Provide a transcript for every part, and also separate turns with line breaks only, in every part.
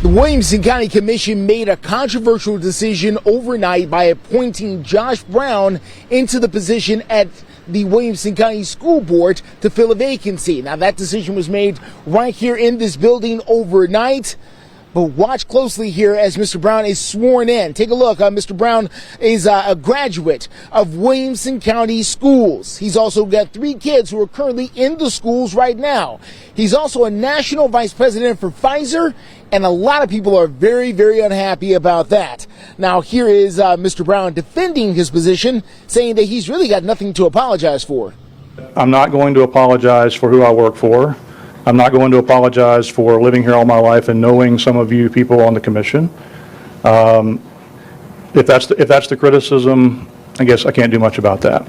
The Williamson County Commission made a controversial decision overnight by appointing Josh Brown into the position at the Williamson County School Board to fill a vacancy. Now, that decision was made right here in this building overnight. But watch closely here as Mr. Brown is sworn in. Take a look. Mr. Brown is a graduate of Williamson County Schools. He's also got 3 kids who are currently in the schools right now. He's also a national vice president for Pfizer, and a lot of people are very, very unhappy about that. Now, here is Mr. Brown defending his position, saying that he's really got nothing to apologize for.
I'm not going to apologize for who I work for. I'm not going to apologize for living here all my life and knowing some of you people on the commission. If that's the criticism, I guess I can't do much about that.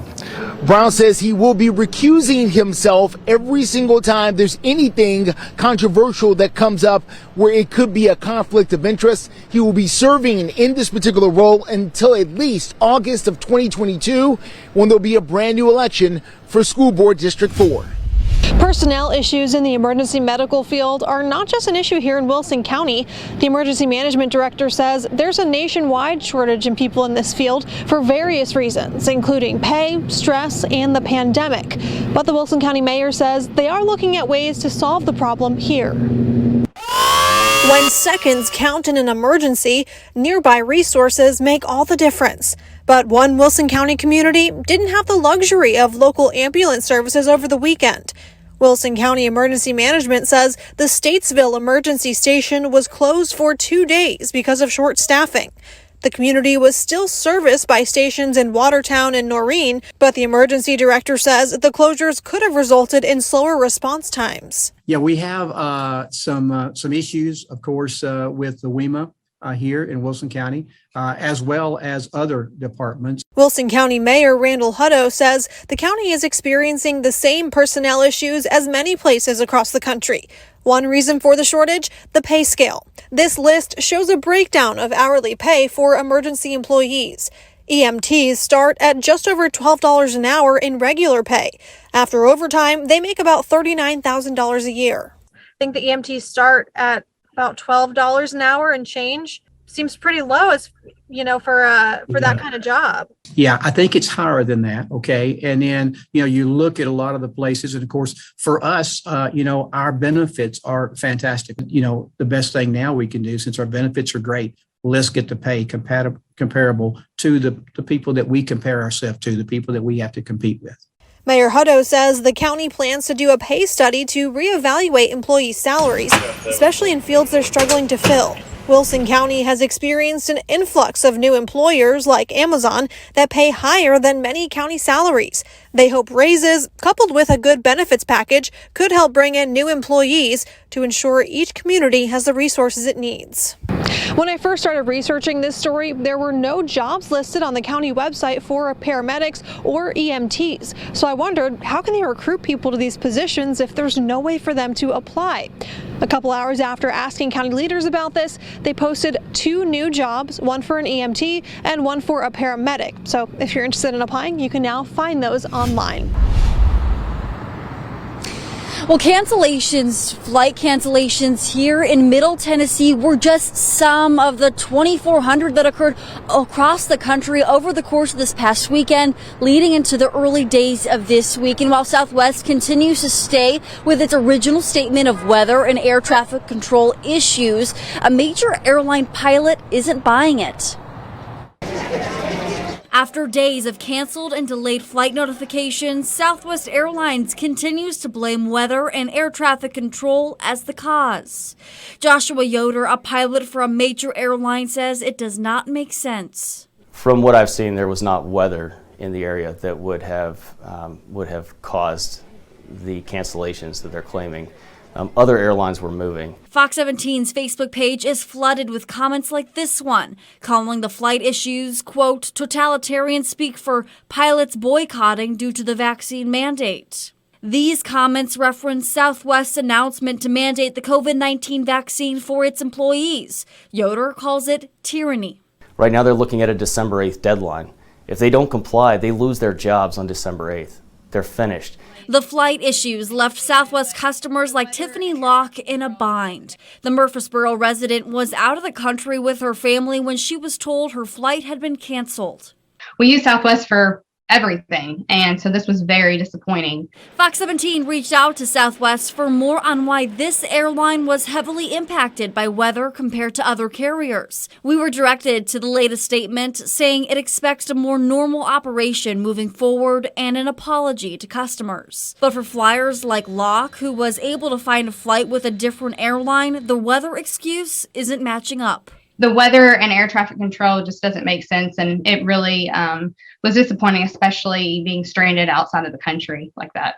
Brown says he will be recusing himself every single time there's anything controversial that comes up where it could be a conflict of interest. He will be serving in this particular role until at least August of 2022, when there'll be a brand new election for School Board District 4.
Personnel issues in the emergency medical field are not just an issue here in Wilson County. The emergency management director says there's a nationwide shortage in people in this field for various reasons, including pay, stress, and the pandemic. But the Wilson County mayor says they are looking at ways to solve the problem here. When seconds count in an emergency, nearby resources make all the difference. But one Wilson County community didn't have the luxury of local ambulance services over the weekend. Wilson County Emergency Management says the Statesville Emergency Station was closed for 2 days because of short staffing. The community was still serviced by stations in Watertown and Noreen, but the emergency director says the closures could have resulted in slower response times.
Yeah, we have some issues, of course, with the WEMA here in Wilson County, as well as other departments.
Wilson County Mayor Randall Hutto says the county is experiencing the same personnel issues as many places across the country. One reason for the shortage, the pay scale. This list shows a breakdown of hourly pay for emergency employees. EMTs start at just over $12 an hour in regular pay. After overtime, they make about $39,000 a year. I think the EMTs start at about $12 an hour and change. Seems pretty low, as you know, for that kind of job.
Yeah, I think it's higher than that. Okay. And then, you look at a lot of the places, and of course, for us, our benefits are fantastic. The best thing now we can do, since our benefits are great, let's get the pay comparable to the people that we compare ourselves to, the people that we have to compete with.
Mayor Hutto says the county plans to do a pay study to reevaluate employee salaries, especially in fields they're struggling to fill. Wilson County has experienced an influx of new employers like Amazon that pay higher than many county salaries. They hope raises, coupled with a good benefits package, could help bring in new employees to ensure each community has the resources it needs. When I first started researching this story, there were no jobs listed on the county website for paramedics or EMTs. So I wondered, how can they recruit people to these positions if there's no way for them to apply? A couple hours after asking county leaders about this, they posted 2 new jobs, one for an EMT and one for a paramedic. So if you're interested in applying, you can now find those online.
Well, flight cancellations here in Middle Tennessee were just some of the 2,400 that occurred across the country over the course of this past weekend, leading into the early days of this week. And while Southwest continues to stay with its original statement of weather and air traffic control issues, a major airline pilot isn't buying it. After days of canceled and delayed flight notifications, Southwest Airlines continues to blame weather and air traffic control as the cause. Joshua Yoder, a pilot for a major airline, says it does not make sense.
From what I've seen, there was not weather in the area that would have caused the cancellations that they're claiming. Other airlines were moving.
Fox 17's Facebook page is flooded with comments like this one, calling the flight issues, quote, totalitarian speak for pilots boycotting due to the vaccine mandate. These comments reference Southwest's announcement to mandate the COVID-19 vaccine for its employees. Yoder calls it tyranny.
Right now they're looking at a December 8th deadline. If they don't comply, they lose their jobs on December 8th. They're finished.
The flight issues left Southwest customers like Tiffany Locke in a bind. The Murfreesboro resident was out of the country with her family when she was told her flight had been canceled.
We use Southwest for everything, and so this was very disappointing.
Fox 17 reached out to Southwest for more on why this airline was heavily impacted by weather compared to other carriers. We were directed to the latest statement saying it expects a more normal operation moving forward and an apology to customers. But for flyers like Locke, who was able to find a flight with a different airline, the weather excuse isn't matching up.
The weather and air traffic control just doesn't make sense, and it really was disappointing, especially being stranded outside of the country like that.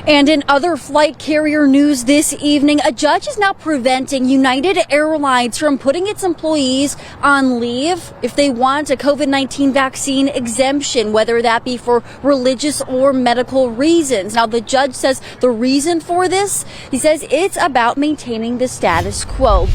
And in other flight carrier news this evening, a judge is now preventing United Airlines from putting its employees on leave if they want a COVID-19 vaccine exemption, whether that be for religious or medical reasons. Now, the judge says the reason for this, he says it's about maintaining the status quo.